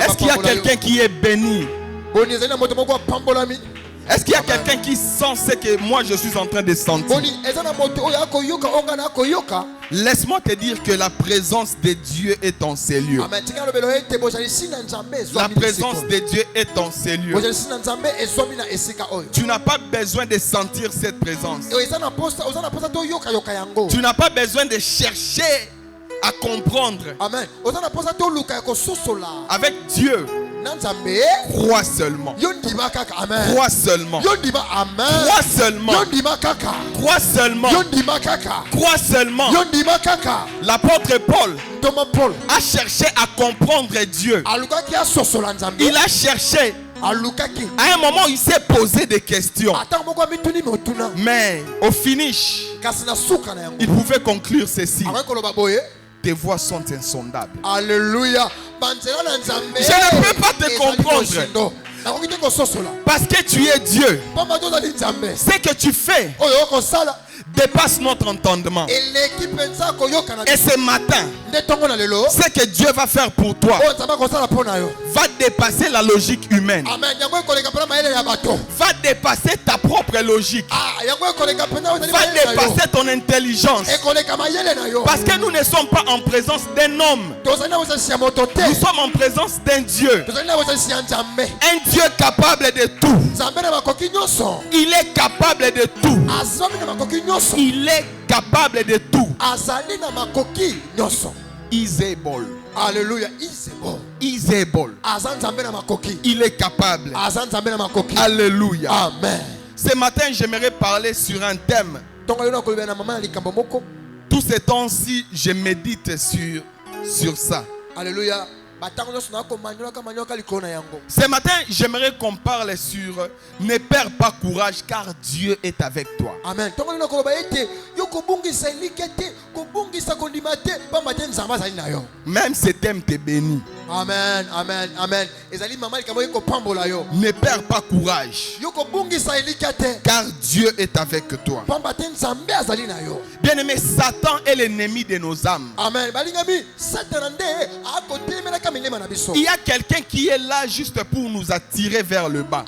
Est-ce qu'il y a quelqu'un qui est béni? Est-ce qu'il y a quelqu'un qui sent ce que moi je suis en train de sentir? Laisse-moi te dire que la présence de Dieu est en ces lieux. La présence de Dieu est en ces lieux. Tu n'as pas besoin de sentir cette présence. Tu n'as pas besoin de chercher à comprendre. Amen. Avec Dieu, crois seulement. Crois seulement. Crois seulement. Crois seulement. Crois seulement. L'apôtre Paul a cherché à comprendre Dieu. Il a cherché. À un moment, il s'est posé des questions. Mais au finish, il pouvait conclure ceci: tes voies sont insondables. Alléluia. Je ne peux pas te comprendre. Parce que tu es Dieu. Ce que tu fais dépasse notre entendement. Et ce matin, ce que Dieu va faire pour toi va dépasser la logique humaine. Va dépasser ta propre logique. Va dépasser ton intelligence. Parce que nous ne sommes pas en présence d'un homme. Nous sommes en présence d'un Dieu. Un Dieu capable de tout. Il est capable de tout. Il est capable de tout. Is able. Alléluia. Is able. Il est capable. Alléluia. Amen. Ce matin, j'aimerais parler sur un thème. Tous ces temps-ci, je médite sur ça. Alléluia. Ce matin, j'aimerais qu'on parle sur ne perds pas courage car Dieu est avec toi. Amen. Même ce thème te bénit. Amen, amen, amen. Ne perds pas courage car Dieu est avec toi. Bien-aimé, Satan est l'ennemi de nos âmes. Amen. Il y a quelqu'un qui est là juste pour nous attirer vers le bas.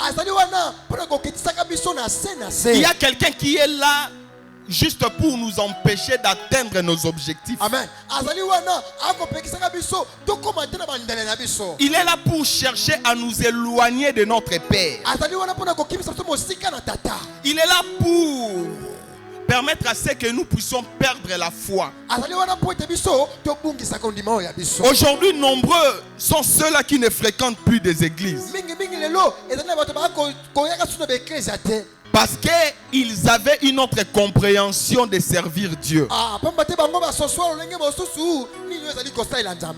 Il y a quelqu'un qui est là juste pour nous empêcher d'atteindre nos objectifs. Amen. Il est là pour chercher à nous éloigner de notre Père. Il est là pour permettre à ce que nous puissions perdre la foi. Aujourd'hui, nombreux sont ceux-là qui ne fréquentent plus des églises. Parce qu'ils avaient une autre compréhension de servir Dieu.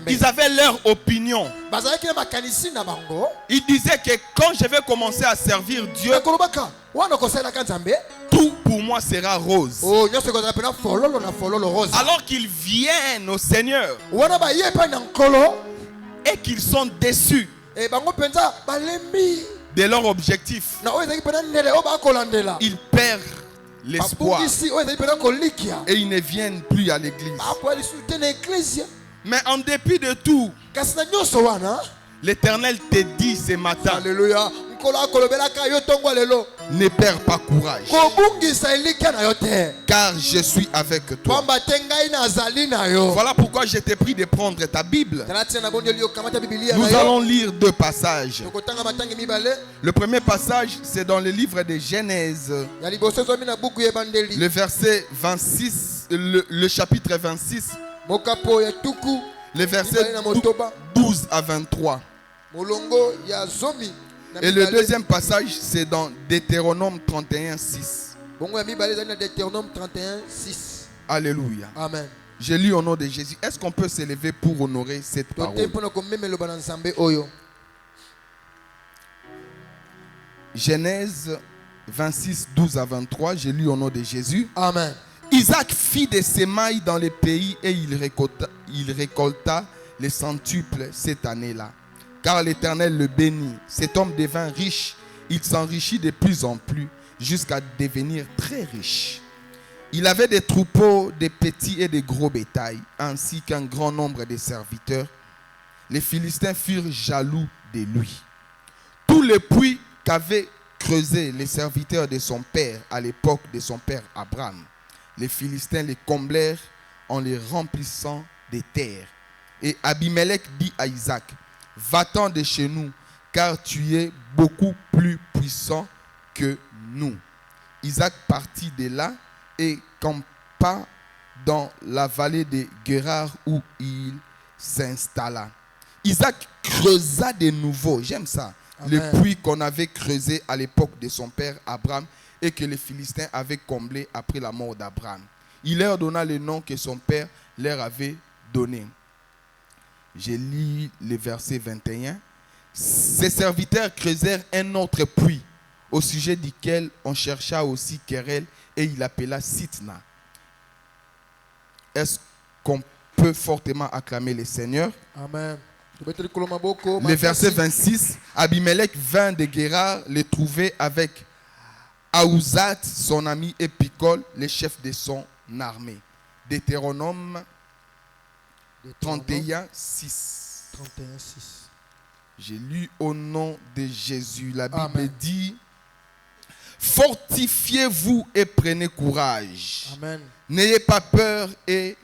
Ils avaient leur opinion. Ils disaient que quand je vais commencer à servir Dieu, tout pour moi sera rose. Alors qu'ils viennent au Seigneur et qu'ils sont déçus de leur objectif, ils perdent l'espoir et ils ne viennent plus à l'église. Mais en dépit de tout, l'Éternel te dit ce matin: Alléluia. ne perds pas courage car je suis avec toi. Voilà pourquoi je t'ai pris de prendre ta Bible. Nous allons lire deux passages. Le premier passage, c'est dans le livre de Genèse, le verset 26, le chapitre 26, le verset 12 à 23. Et le deuxième passage, c'est dans Deutéronome 31, 6. Alléluia. Amen. Je lis au nom de Jésus. Est-ce qu'on peut s'élever pour honorer cette parole? Genèse 26, 12 à 23. Je lis au nom de Jésus. Amen. Isaac fit des semailles dans le pays et il récolta les centuples cette année-là. Car l'Éternel le bénit. Cet homme devint riche. Il s'enrichit de plus en plus jusqu'à devenir très riche. Il avait des troupeaux, des petits et des gros bétails, ainsi qu'un grand nombre de serviteurs. les Philistins furent jaloux de lui. Tous les puits qu'avaient creusés les serviteurs de son père à l'époque de son père Abraham, les Philistins les comblèrent en les remplissant de terre. Et Abimelech dit à Isaac, va-t'en de chez nous, car tu es beaucoup plus puissant que nous. Isaac partit de là et campa dans la vallée de Guérar où il s'installa. Isaac creusa de nouveau, j'aime ça, le puits qu'on avait creusé à l'époque de son père Abraham et que les Philistins avaient comblé après la mort d'Abraham. Il leur donna le nom que son père leur avait donné. J'ai lu le verset 21. Ses serviteurs creusèrent un autre puits, au sujet duquel on chercha aussi querelle, et il appela Sitna. Est-ce qu'on peut fortement acclamer le Seigneur? Amen. Le verset 26, Abimelech vint de Guérar le trouver avec Aouzat, son ami, et Picol, le chef de son armée. Deutéronome 31, 6. J'ai lu au nom de Jésus. La Bible Amen. dit, fortifiez-vous et prenez courage. Amen. N'ayez pas peur et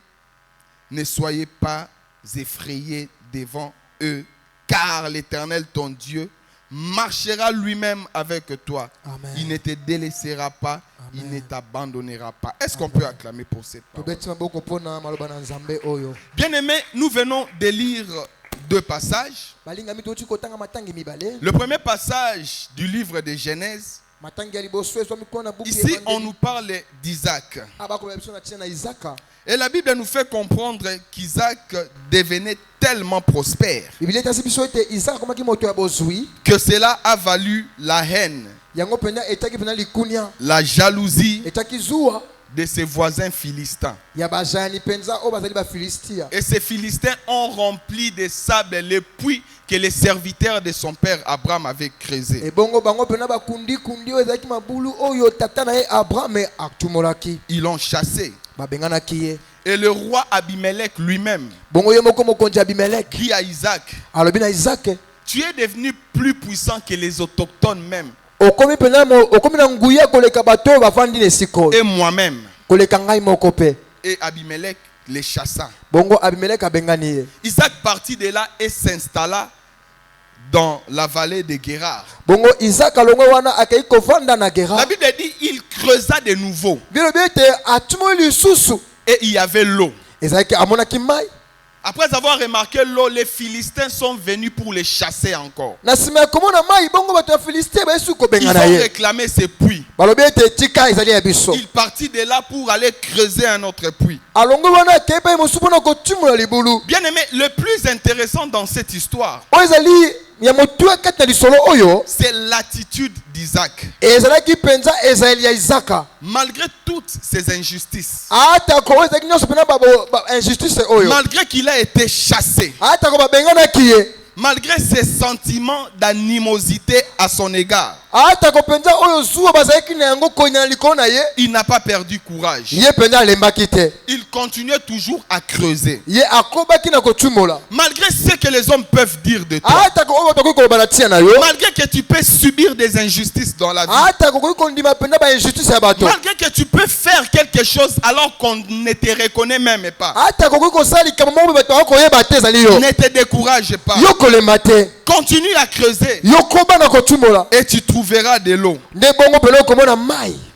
ne soyez pas effrayés devant eux, car l'Éternel, ton Dieu, marchera lui-même avec toi. Amen. Il ne te délaissera pas, Amen. il ne t'abandonnera pas. Est-ce qu'on peut acclamer pour cette parole? Bien-aimés, nous venons de lire deux passages. Le premier passage du livre de Genèse. Ici, on nous parle d'Isaac. Et la Bible nous fait comprendre qu'Isaac devenait tellement prospère que cela a valu la haine, la jalousie de ses voisins philistins. Et ces Philistins ont rempli de sable les puits que les serviteurs de son père Abraham avaient creusés. Ils l'ont chassé. Et le roi Abimelech lui-même dit à Isaac, tu es devenu plus puissant que les autochtones même. Et moi-même. Et Abimelech les chassa. Isaac partit de là et s'installa dans la vallée de Guérar. La Bible dit il creusa de nouveau. Et il y avait l'eau. Après avoir remarqué l'eau, les Philistins sont venus pour les chasser encore. Ils ont réclamé ces puits. Il partit de là pour aller creuser un autre puits. Bien aimé, le plus intéressant dans cette histoire, c'est l'attitude d'Isaac. Malgré toutes ces injustices, malgré qu'il a été chassé, malgré ses sentiments d'animosité à son égard, il n'a pas perdu courage. Il continuait toujours à creuser. Malgré ce que les hommes peuvent dire de toi, malgré que tu peux subir des injustices dans la vie, malgré que tu peux faire quelque chose alors qu'on ne te reconnaît même pas, ne te décourage pas. Continue à creuser et tu trouveras de l'eau.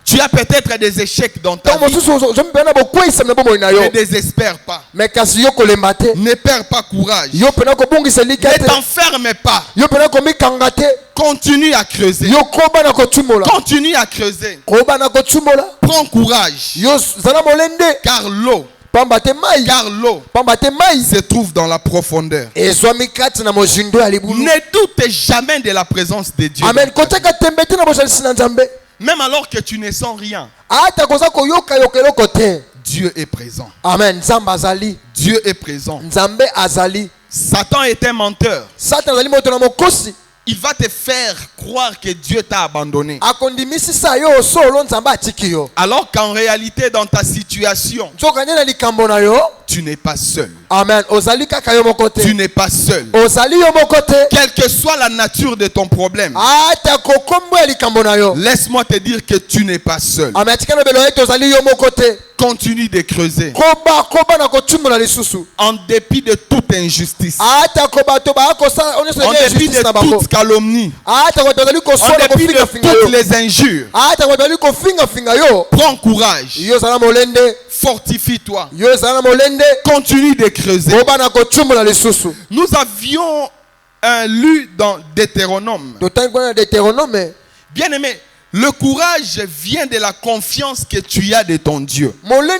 Tu as peut-être des échecs dans ta vie. Ne désespère pas. Ne perds pas courage. Ne t'enferme pas. Continue à creuser. Continue à creuser. Prends courage. Car l'eau se trouve dans la profondeur. Ne doute jamais de la présence de Dieu. Même alors que tu ne sens rien, Dieu est présent. Amen. Dieu est présent. Satan est un menteur. Il va te faire croire que Dieu t'a abandonné. Alors qu'en réalité, dans ta situation, tu n'es pas seul. Amen. Tu n'es pas seul. Quelle que soit la nature de ton problème, laisse-moi te dire que tu n'es pas seul. Continue de creuser. En dépit de toute injustice. En dépit de toute calomnie. En dépit de toutes les injures. Prends courage. Fortifie-toi. Continue de creuser. Nous avions lu dans Deutéronome. Bien aimé, le courage vient de la confiance que tu as de ton Dieu. Celui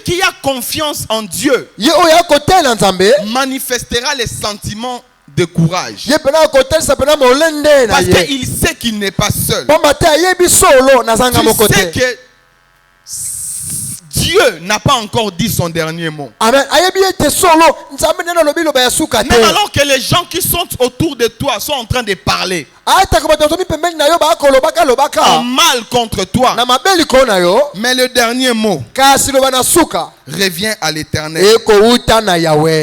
qui a confiance en Dieu manifestera les sentiments de courage. Parce qu'il sait qu'il n'est pas seul. Tu sais que Dieu n'a pas encore dit son dernier mot. Amen. Même alors que les gens qui sont autour de toi sont en train de parler en mal contre toi, mais le dernier mot revient à l'Éternel.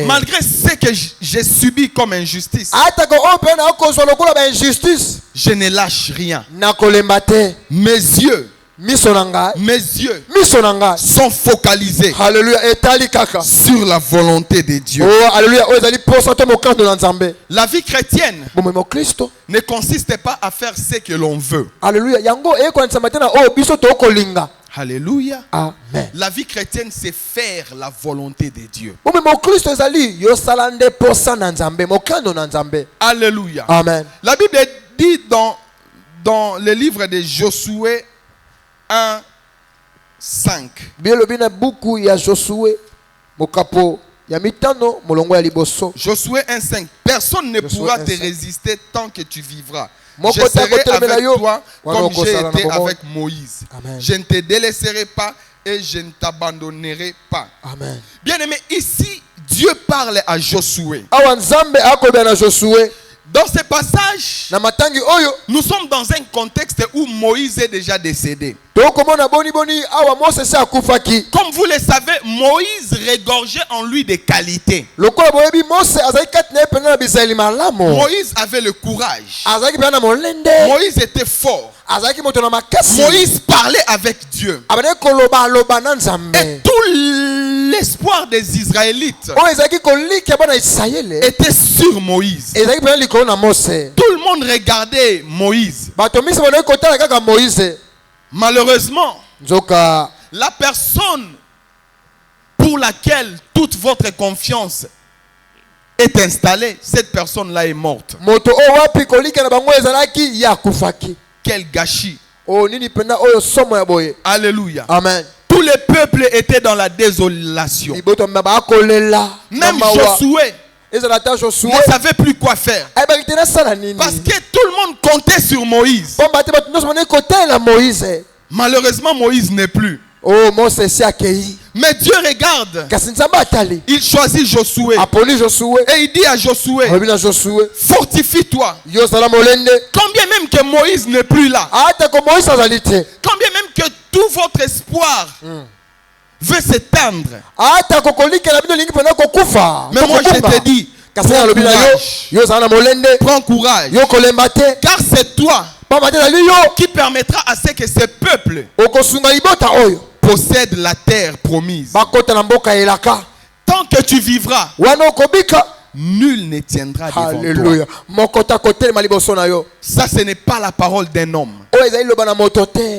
Malgré ce que j'ai subi comme injustice, je ne lâche rien. Mes yeux sont focalisés sur la volonté de Dieu. La vie chrétienne ne consiste pas à faire ce que l'on veut. Alléluia. Amen. La vie chrétienne, c'est faire la volonté de Dieu. Alléluia. Amen. La Bible dit dans le livre de Josué 1, 5. Josué 1, 5. Personne ne pourra te résister tant que tu vivras. Je serai avec toi comme j'ai été avec Moïse. Amen. Je ne te délaisserai pas et je ne t'abandonnerai pas. Amen. Bien aimé, ici, Dieu parle à Josué. Dans ce passage, nous sommes dans un contexte où Moïse est déjà décédé. Comme vous le savez, Moïse regorgeait en lui des qualités. Moïse avait le courage. Moïse était fort. Moïse parlait avec Dieu. Et tout l'espoir des Israélites était sur Moïse. Tout le monde regardait Moïse. Malheureusement, la personne pour laquelle toute votre confiance est installée, cette personne-là est morte. Quel gâchis. Alléluia. Amen. Tous les peuples étaient dans la désolation. Même Josué ne savait plus quoi faire. Parce que tout le monde comptait sur Moïse. Malheureusement, Moïse n'est plus. Mais Dieu regarde. Il choisit Josué. Et il dit à Josué, fortifie-toi. Combien même que Moïse n'est plus là. Combien même que tout votre espoir veut s'éteindre. Mais moi je te dis, prends courage. Car c'est toi qui permettra à ce que ce peuple possède la terre promise. Tant que tu vivras, nul ne tiendra devant toi. Ça, ce n'est pas la parole d'un homme.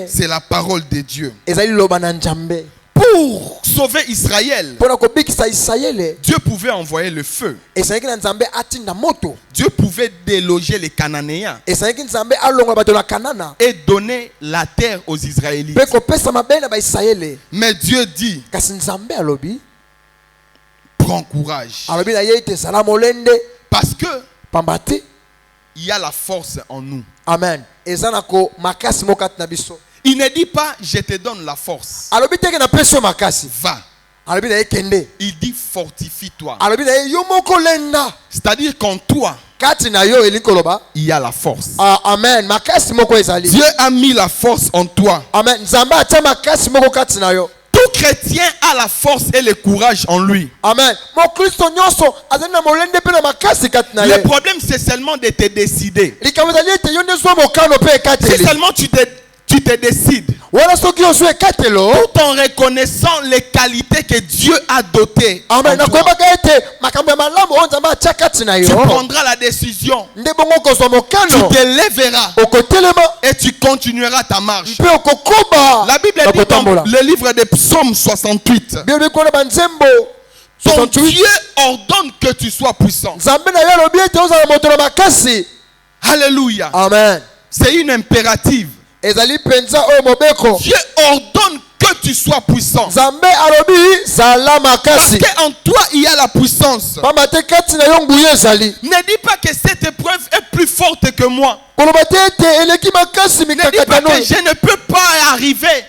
C'est la parole de Dieu. Pour sauver Israël, Dieu pouvait envoyer le feu. Dieu pouvait déloger les Cananéens et donner la terre aux Israélites. Mais Dieu dit, prends courage. Parce que il y a la force en nous. Amen. Il ne dit pas, je te donne la force. Va. Il dit fortifie-toi. C'est-à-dire qu'en toi, il y a la force. Amen. Dieu a mis la force en toi. Amen. Tout chrétien a la force et le courage en lui. Amen. Le problème, c'est seulement de te décider. Si seulement tu te décides, tout en reconnaissant les qualités que Dieu a dotées, tu prendras la décision, tu te lèveras et tu continueras ta marche. La Bible dit dans le livre des Psaumes 68, ton Dieu ordonne que tu sois puissant. Alléluia. Amen. C'est une impérative. Dieu ordonne que tu sois puissant. Parce qu'en toi il y a la puissance. Ne dis pas que cette épreuve est plus forte que moi. Ne dis pas que je ne peux pas arriver.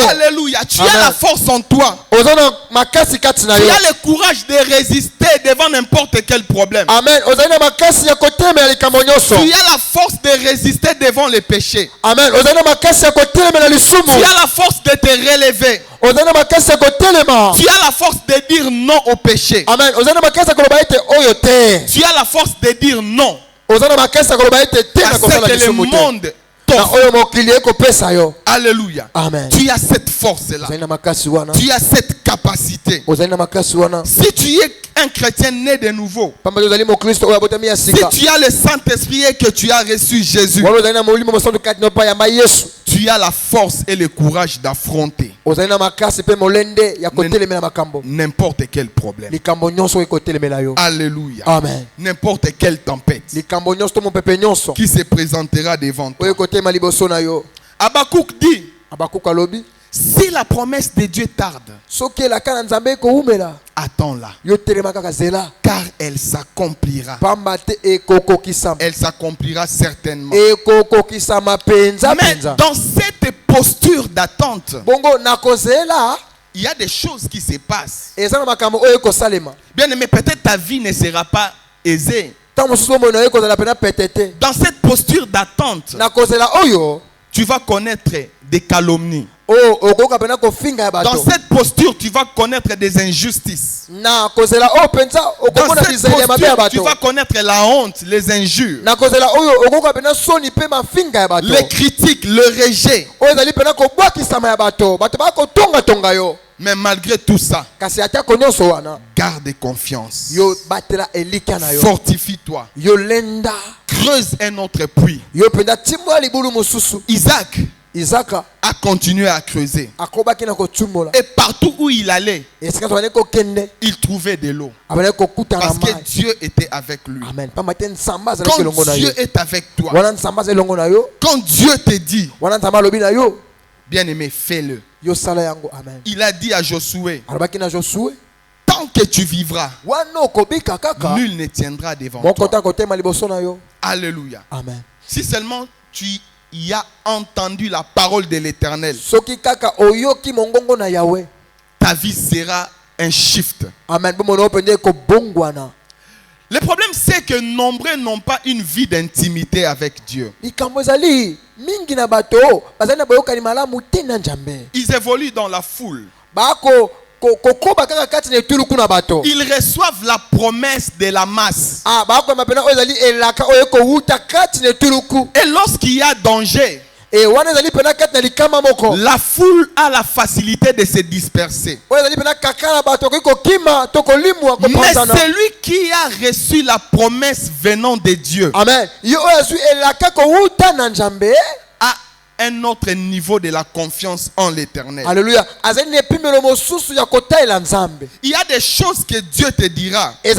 Alléluia. Tu as la force en toi. Tu as le courage de résister devant n'importe quel problème. Amen. Tu as la force de résister devant les péchés. Amen. Tu as la force de te relever. Tu as la force de dire non au péché. Amen. Tu as la force de dire non à ce que le monde t'offre. Alléluia. Amen. Tu as cette force-là. Tu as cette capacité. Si tu es un chrétien né de nouveau, si tu as le Saint-Esprit et que tu as reçu Jésus, tu as la force et le courage d'affronter n'importe quel problème. Alléluia. Amen. N'importe quelle tempête qui se présentera devant toi. Habakkuk dit, si la promesse de Dieu tarde, attends-la, car elle s'accomplira. Elle s'accomplira certainement. Mais dans cette posture d'attente, il y a des choses qui se passent. Bien aimé, peut-être ta vie ne sera pas aisée. Dans cette posture d'attente, tu vas connaître des calomnies. Dans cette posture, tu vas connaître des injustices. Dans cette posture, tu vas connaître la honte, les injures, les critiques, le rejet. Mais malgré tout ça, garde confiance. Fortifie-toi. Creuse un autre puits. Isaac a continué à creuser. Et partout où il allait, il trouvait de l'eau. Parce que Dieu était avec lui. Quand Dieu est avec toi, quand Dieu te dit, bien aimé, fais-le. Il a dit à Josué, tant que tu vivras, nul ne tiendra devant toi. Alléluia. Amen. Si seulement tu y as entendu la parole de l'Éternel, ta vie sera un shift. Le problème, c'est que nombreux n'ont pas une vie d'intimité avec Dieu. Ils évoluent dans la foule. Ils reçoivent la promesse de la masse. Et lorsqu'il y a danger, la foule a la facilité de se disperser. Mais celui qui a reçu la promesse venant de Dieu a un autre niveau de la confiance en l'Éternel. Alléluia. Il y a des choses que Dieu te dira que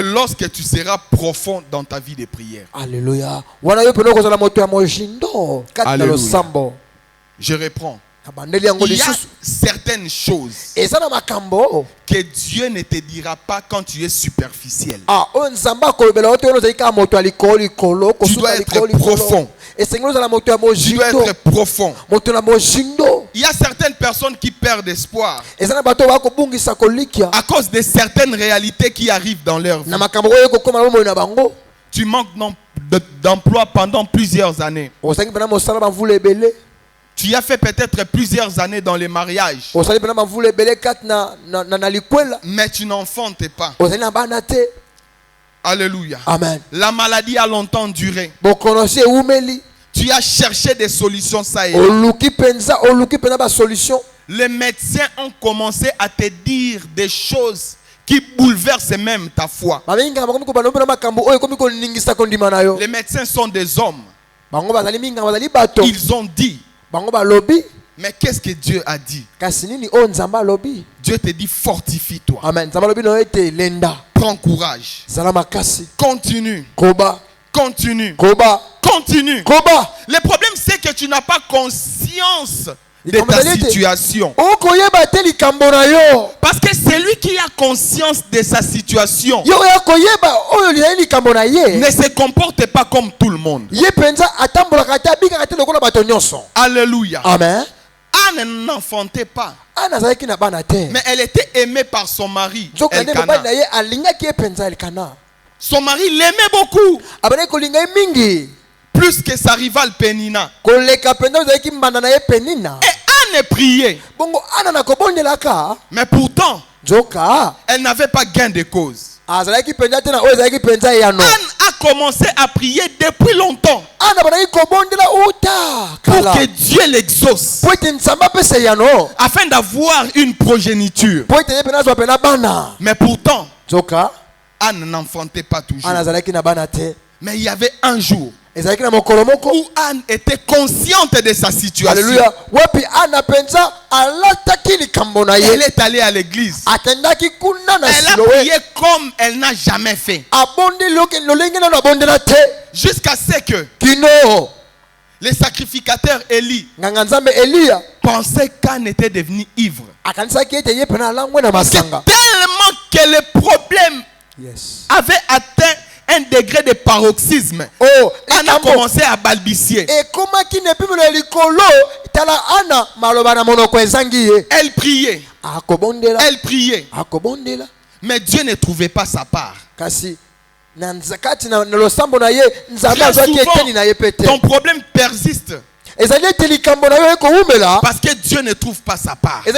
lorsque tu seras profond dans ta vie de prière. Alléluia. Alléluia. Je reprends. Il y a certaines choses que Dieu ne te dira pas quand tu es superficiel. Tu dois être profond. Tu dois être profond. Il y a certaines personnes qui perdent espoir à cause de certaines réalités qui arrivent dans leur vie. Tu manques d'emploi pendant plusieurs années. Tu as fait peut-être plusieurs années dans les mariages, mais tu n'enfantes pas. Alléluia. Amen. La maladie a longtemps duré. Tu as cherché des solutions, ça y est. Les médecins ont commencé à te dire des choses qui bouleversent même ta foi. Les médecins sont des hommes. Ils ont dit. Mais qu'est-ce que Dieu a dit? Dieu te dit fortifie-toi. Prends courage. Continue. Continue. Continue. Le problème c'est que tu n'as pas conscience de ta situation. Parce que celui qui a conscience de sa situation ne se comporte pas comme tout le monde. Alléluia. Amen. Anne n'enfantait pas, mais elle était aimée par son mari Elkana. Son mari l'aimait beaucoup, plus que sa rivale Pénina. Et Anne priait, mais pourtant elle n'avait pas gain de cause. Anne a commencé à prier depuis longtemps pour que Dieu l'exauce, afin d'avoir une progéniture. Mais pourtant Anne n'enfantait pas toujours. Mais il y avait un jour où Anne était consciente de sa situation. Elle est allée à l'église. Elle a prié comme elle n'a jamais fait. Jusqu'à ce que les sacrificateurs Élie pensaient qu'Anne était devenue ivre. Tellement que le problème avait atteint un degré de paroxysme. Anne a commencé à balbutier. Elle priait. Elle priait. Mais Dieu ne trouvait pas sa part. Très souvent, ton problème persiste parce que Dieu ne trouve pas sa part. Mais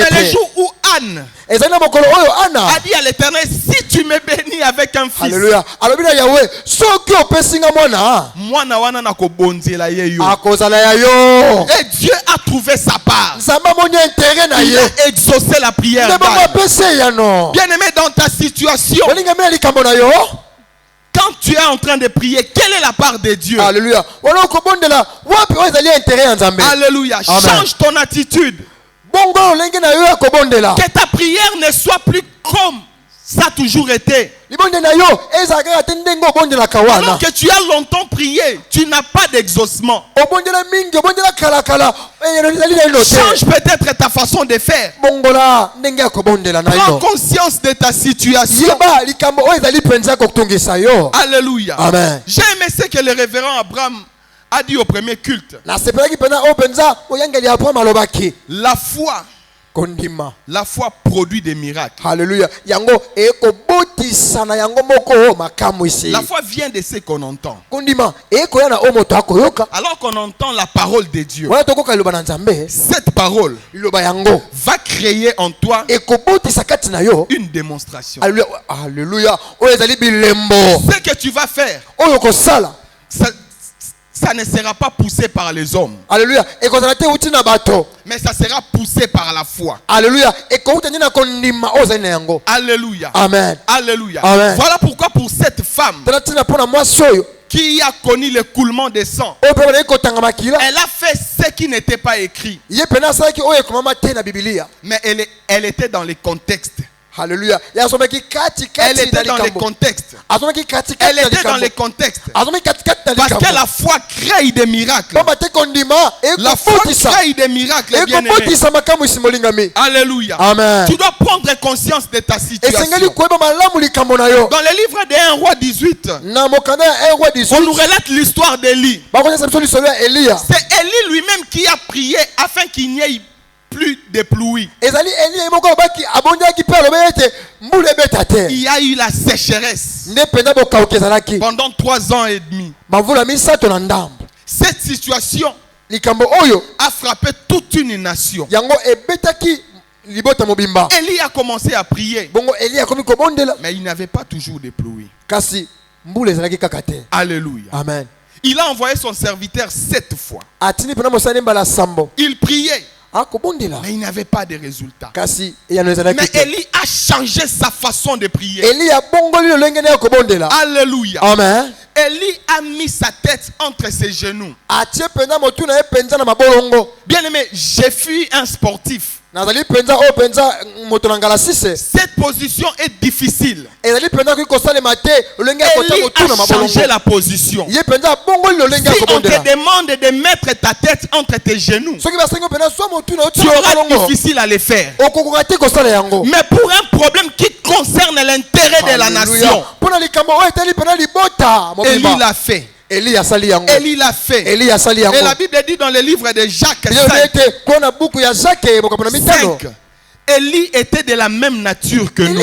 le jour où Anne a dit à l'Éternel, si tu me bénis avec un fils, et Dieu a trouvé sa part. Il a exaucé la prière d'Anne. Bien aimé, dans ta situation, quand tu es en train de prier, quelle est la part de Dieu? Alléluia. Alléluia. Change ton attitude. Que ta prière ne soit plus comme ça a toujours été. Alors que tu as longtemps prié, tu n'as pas d'exaucement. Change peut-être ta façon de faire. Prends conscience de ta situation. Alléluia. Amen. J'ai aimé ce que le révérend Abraham a dit au premier culte. La foi produit des miracles. Alléluia. La foi vient de ce qu'on entend. Alors qu'on entend la parole de Dieu, cette parole va créer en toi une démonstration. Alléluia. Ce que tu vas faire, ça ne sera pas poussé par les hommes. Alléluia. Mais ça sera poussé par la foi. Alléluia. Alléluia. Amen. Alléluia. Amen. Voilà pourquoi pour cette femme qui a connu l'écoulement des sangs, elle a fait ce qui n'était pas écrit. Mais elle était dans le contexte. Alléluia. Elle était dans les contextes. Elle était dans les contextes. Parce que la foi crée des miracles. La foi crée des miracles, bien-aimés. Alléluia. Amen. Tu dois prendre conscience de ta situation. Dans le livre de 1 roi 18, on nous relate l'histoire d'Élie. C'est Élie lui-même qui a prié afin qu'il n'y ait plus de pluie. Il y a eu la sécheresse pendant 3 ans et demi. Cette situation a frappé toute une nation. Élie a commencé à prier, mais il n'avait pas toujours de pluie. Alléluia. Amen. Il a envoyé son serviteur 7 fois. Il priait, mais il n'avait pas de résultat. Mais Élie a changé sa façon de prier. Alléluia. Amen. Élie a mis sa tête entre ses genoux. Bien aimé, j'ai fui un sportif. Cette position est difficile. Élie a changé la position. Si on te demande de mettre ta tête entre tes genoux, tu auras difficile à le faire. Mais pour un problème qui concerne l'intérêt de la nation, Élie l'a fait. Élie l'a fait. Et la Bible dit dans le livre de Jacques 5, Élie était de la même nature que nous.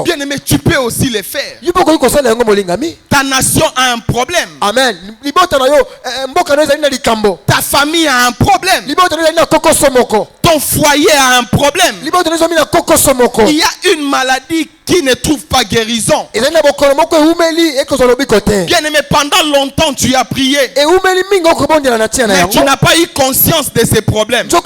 Bien aimé, tu peux aussi le faire. Ta nation a un problème. Amen. Ta famille a un problème. Ton foyer a un problème. Il y a une maladie qui ne trouve pas guérison. Bien aimé, pendant longtemps tu as prié, mais tu n'as pas eu conscience de ces problèmes. Alors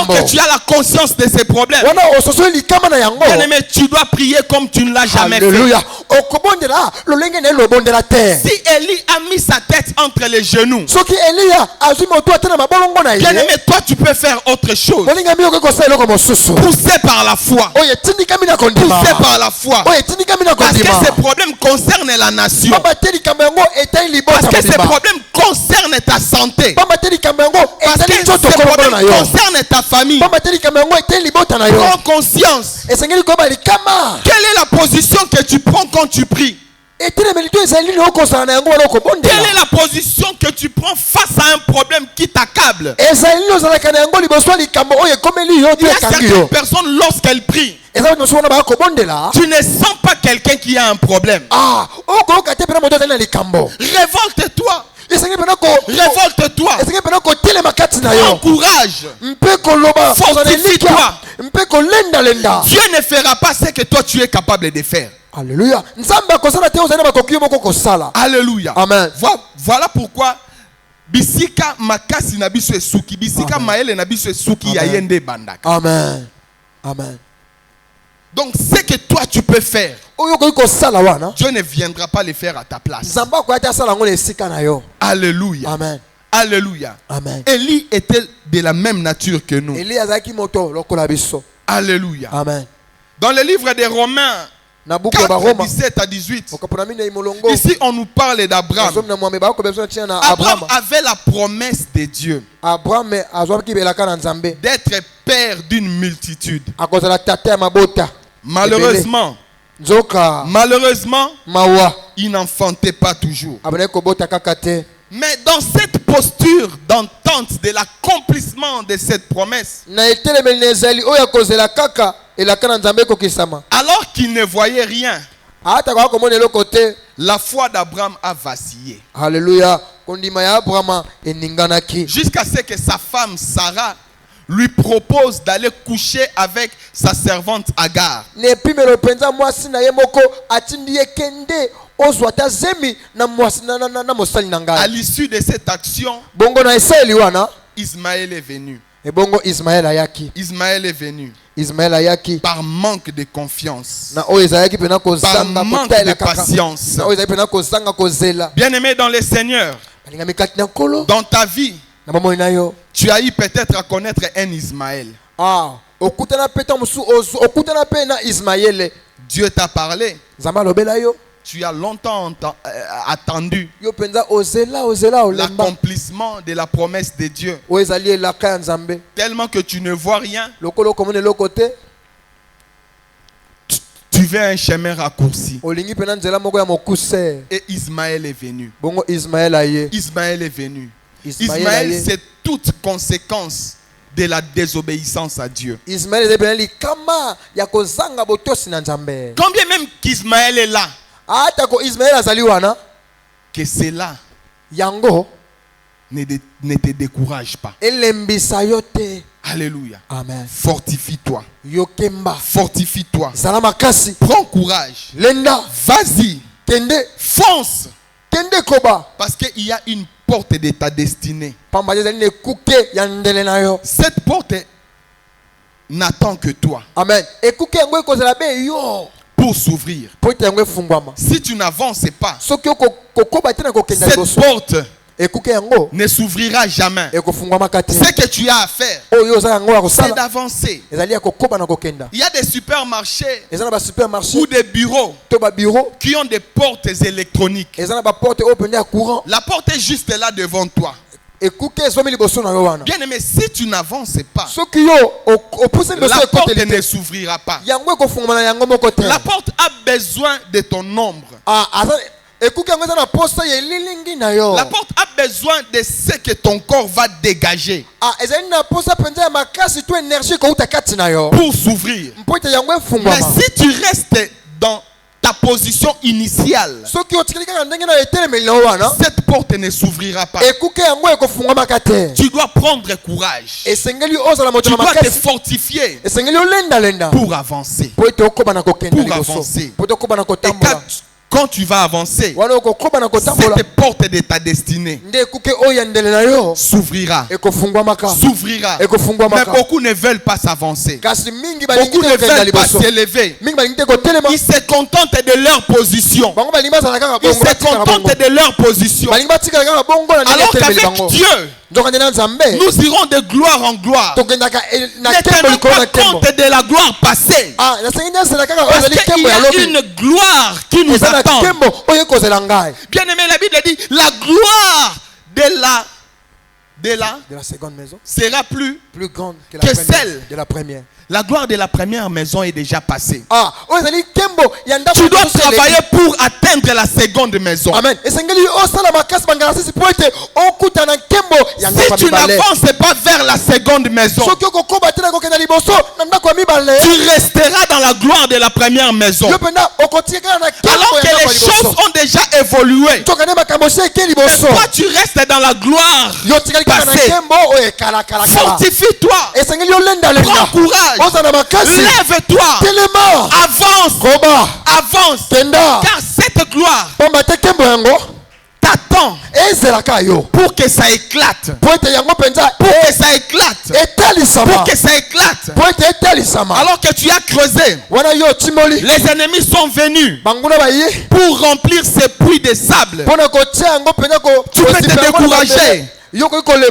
que tu as la conscience de ces problèmes, bien aimé, tu dois prier comme tu ne l'as jamais fait. Si Élie a mis sa tête entre les genoux, bien aimé, toi tu peux faire autre chose. Poussé par la foi. Poussé par la foi. Parce que ces problèmes concernent la nation. Parce que ces problèmes concernent ta santé. Parce que ces problèmes concernent ta famille. Prends conscience. Quelle est la position que tu prends quand tu pries? Quelle est la position que tu prends face à un problème qui t'accable? Il y a certaines personnes, lorsqu'elles prient, tu ne sens pas quelqu'un qui a un problème. Révolte-toi. Révolte-toi. Encourage. Fortifie-toi. Dieu ne fera pas ce que toi tu es capable de faire. Alléluia. Alléluia. Amen. Voilà pourquoi bisika makasi na biso esuki, bisika maele na biso esuki ya yende bandaka. Amen. Amen. Donc ce que toi tu peux faire, Dieu ne viendra pas le faire à ta place. Alléluia. Amen. Alléluia. Amen. Élie était de la même nature que nous. Alléluia. Amen. Dans le livre des Romains 4, 17 à 18, ici on nous parle d'Abraham. Abraham avait la promesse de Dieu d'être père d'une multitude. Malheureusement, il n'enfantait pas toujours. Mais dans cette posture d'entente de l'accomplissement de cette promesse, alors qu'il ne voyait rien, la foi d'Abraham a vacillé. Alléluia. Jusqu'à ce que sa femme Sarah lui propose d'aller coucher avec sa servante Agar. À l'issue de cette action, Ismaël est venu. Ismaël est venu. Par manque de confiance, par manque de patience. Bien-aimé dans le Seigneur, dans ta vie, tu as eu peut-être à connaître un Ismaël. Dieu t'a parlé. Tu as longtemps attendu l'accomplissement de la promesse de Dieu. Tellement que tu ne vois rien. Tu veux un chemin raccourci. Et Ismaël est venu. Ismaël est venu. Ismaël, c'est toute conséquence de la désobéissance à Dieu. Combien même qu'Ismaël est là, que cela ne te décourage pas. Alléluia. Amen. Fortifie-toi. Yokemba. Fortifie-toi. Prends courage. Lenda. Vas-y. Kende. Fonce. Kende koba. Parce qu'il y a une porte de ta destinée. Cette porte n'attend que toi. Amen. Pour s'ouvrir. Si tu n'avances pas, cette porte ne s'ouvrira jamais. Ce que tu as à faire, c'est d'avancer. Il y a des supermarchés ou des bureaux qui ont des portes électroniques. La porte est juste là devant toi. Bien aimé, si tu n'avances pas, la porte ne s'ouvrira pas. La porte a besoin de ton ombre. La porte a besoin de ce que ton corps va dégager pour s'ouvrir. Mais si tu restes dans ta position initiale, cette porte ne s'ouvrira pas. Tu dois prendre courage. Tu dois te fortifier pour avancer. Quand tu vas avancer, cette porte de ta destinée s'ouvrira. Mais beaucoup ne veulent pas s'avancer. Beaucoup ne veulent pas s'élever. Ils se contentent de leur position. Ils se contentent de leur position. Alors qu'avec Dieu, nous irons de gloire en gloire. Ne tenons pas compte de la gloire passée. Parce qu'il y a une gloire qui nous attend. Bien aimé, la Bible dit la gloire de la seconde maison sera plus grande que celle de la première. La gloire de la première maison est déjà passée. Tu dois travailler pour atteindre la seconde maison. Amen. Si tu n'avances pas vers la seconde maison, tu resteras dans la gloire de la première maison. Alors que les choses ont déjà évolué, et toi tu restes dans la gloire passée. Fortifie-toi. Prends courage. Lève-toi. Avance. Avance. Car cette gloire t'attend pour que ça éclate. Pour que ça éclate. Pour que ça éclate. Alors que tu as creusé, les ennemis sont venus pour remplir ces puits de sable. Tu peux te décourager.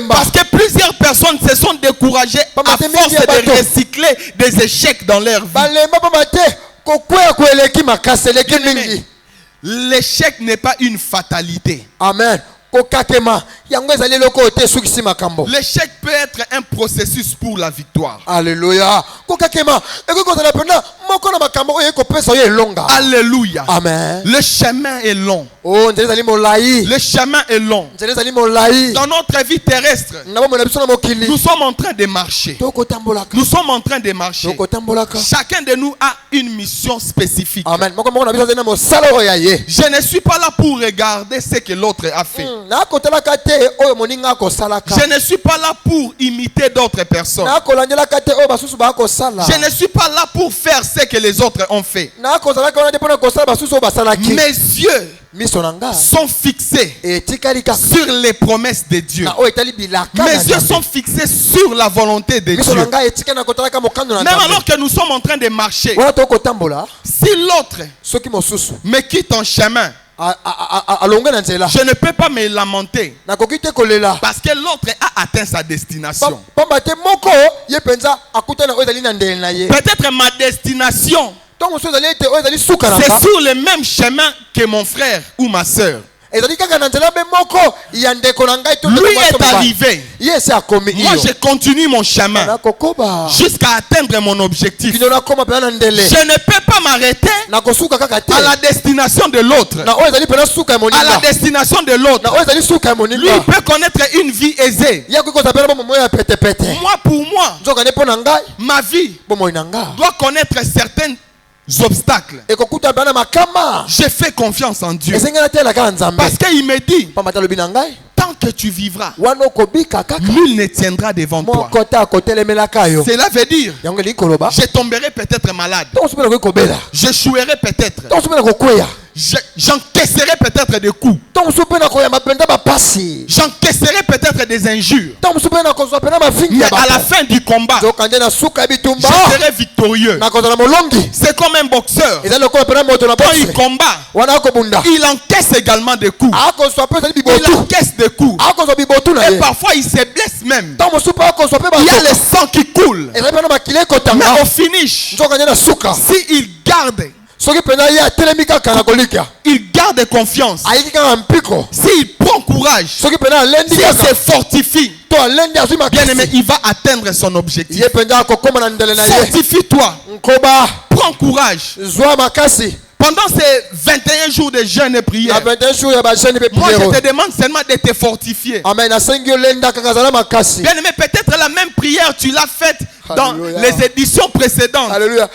Parce que plusieurs personnes se sont découragées à force de recycler des échecs dans leur vie. L'échec n'est pas une fatalité. Amen. L'échec peut être un processus pour la victoire. Alléluia. Alléluia. Amen. Le chemin est long. Le chemin est long. Dans notre vie terrestre, nous sommes en train de marcher. Nous sommes en train de marcher. Chacun de nous a une mission spécifique. Amen. Je ne suis pas là pour regarder ce que l'autre a fait. Je ne suis pas là pour imiter d'autres personnes. Je ne suis pas là pour faire ce que les autres ont fait. Mes yeux sont fixés sur les promesses de Dieu. Mes yeux sont fixés sur la volonté de Dieu. Même alors que nous sommes en train de marcher, si l'autre me quitte en chemin, je ne peux pas me lamenter parce que l'autre a atteint sa destination. Peut-être ma destination, c'est sur le même chemin que mon frère ou ma soeur. Lui est arrivé. Moi, je continue mon chemin jusqu'à atteindre mon objectif. Je ne peux pas m'arrêter à la destination de l'autre. À la destination de l'autre. Lui peut connaître une vie aisée. Moi, pour moi, ma vie doit connaître certaines obstacles. Je fais confiance en Dieu parce qu'il me dit, tant que tu vivras, nul ne tiendra devant toi. Cela veut dire, je tomberai peut-être malade, j'échouerai peut-être, j'encaisserai peut-être des coups, j'encaisserai peut-être des injures, mais à la fin du combat, je serai victorieux. C'est comme un boxeur. Quand il combat, il encaisse également des coups. Il encaisse des coups. Et parfois il se blesse même. Il y a le sang qui coule. Mais au finish, s'il garde, il garde confiance, s'il prend courage, s'il se fortifie, bien aimé, il va atteindre son objectif. Fortifie-toi, prends courage. Pendant ces 21 jours de jeûne et prière, moi je te demande seulement de te fortifier. Bien aimé, peut-être la même prière tu l'as faite dans les éditions précédentes. Alléluia. Et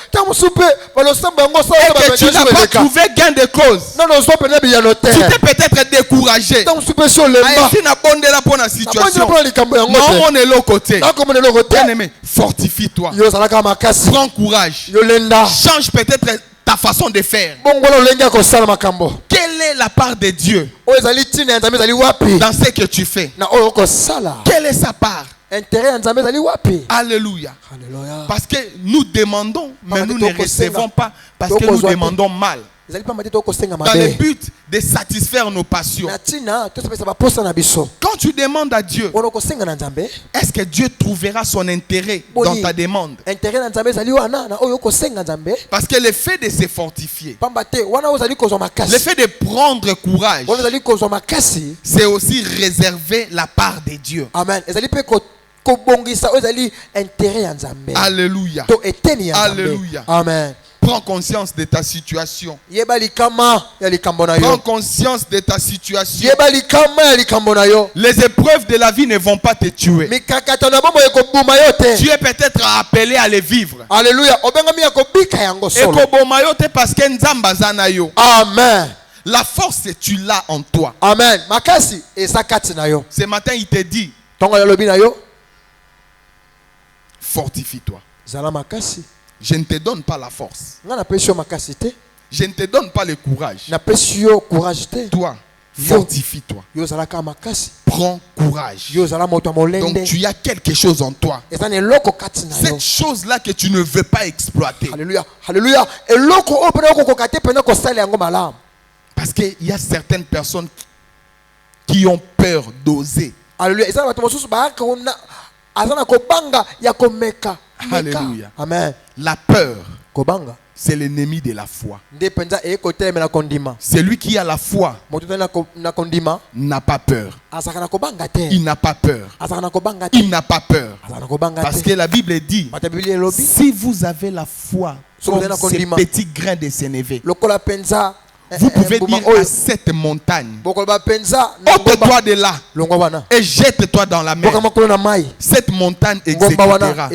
que tu n'as pas trouvé gain de cause. Tu t'es peut-être découragé. Bien aimé, fortifie-toi. Prends courage. Change peut-être ta façon de faire. Quelle est la part de Dieu dans ce que tu fais? Quelle est sa part? Alléluia. Parce que nous demandons, mais nous ne recevons pas parce que nous demandons mal. Dans le but de satisfaire nos passions. Quand tu demandes à Dieu, est-ce que Dieu trouvera son intérêt dans ta demande? Parce que le fait de se fortifier, le fait de prendre courage, c'est aussi réserver la part de Dieu. Amen. Alléluia. Alléluia. Amen. Prends conscience de ta situation. Prends conscience de ta situation. Les épreuves de la vie ne vont pas te tuer. Tu es peut-être appelé à les vivre. Alléluia. Amen. La force, tu l'as en toi. Amen. Ce matin, il te dit, fortifie-toi. Je ne te donne pas la force. Je ne te donne pas le courage. Toi, fortifie-toi. Prends courage. Donc tu as quelque chose en toi. Cette chose-là que tu ne veux pas exploiter. Alléluia. Alléluia. Parce qu'il y a certaines personnes qui ont peur d'oser. Alléluia. Alléluia. Amen. La peur, c'est l'ennemi de la foi. Celui qui a la foi n'a pas peur. Il n'a pas peur. Il n'a pas peur. Parce que la Bible dit, si vous avez la foi comme ces petits grains de sénévé, vous pouvez dire à cette montagne, ôte-toi de là et jette-toi dans la mer. Cette montagne exécutera.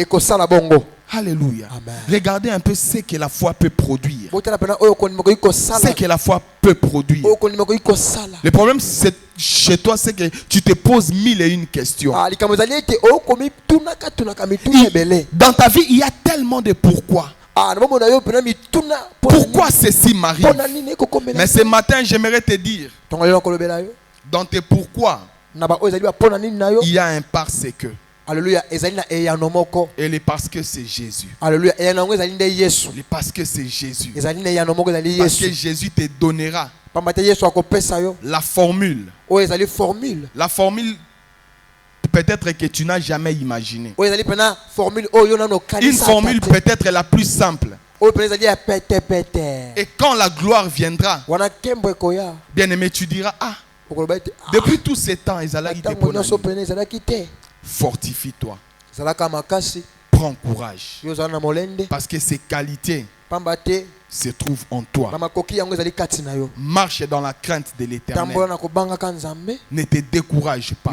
Alléluia. Amen. Regardez un peu ce que la foi peut produire. Ce que la foi peut produire. Le problème chez toi, c'est que tu te poses 1001 questions. Dans ta vie, il y a tellement de pourquoi. Pourquoi ceci m'arrive? Mais ce matin, j'aimerais te dire, dans tes pourquoi, il y a un parce que. Alléluia. Et parce que c'est Jésus. Alléluia. Et parce que c'est Jésus. Parce que Jésus te donnera la formule. La formule peut-être que tu n'as jamais imaginé. Une formule peut-être la plus simple. Et quand la gloire viendra, bien aimé, tu diras, depuis tous ces temps, fortifie-toi. Prends courage. Parce que ces qualités se trouvent en toi. Marche dans la crainte de l'Éternel. Ne te décourage pas.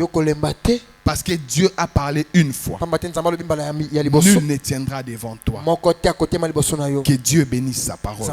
Parce que Dieu a parlé une fois. Nul ne tiendra devant toi. Que Dieu bénisse sa parole.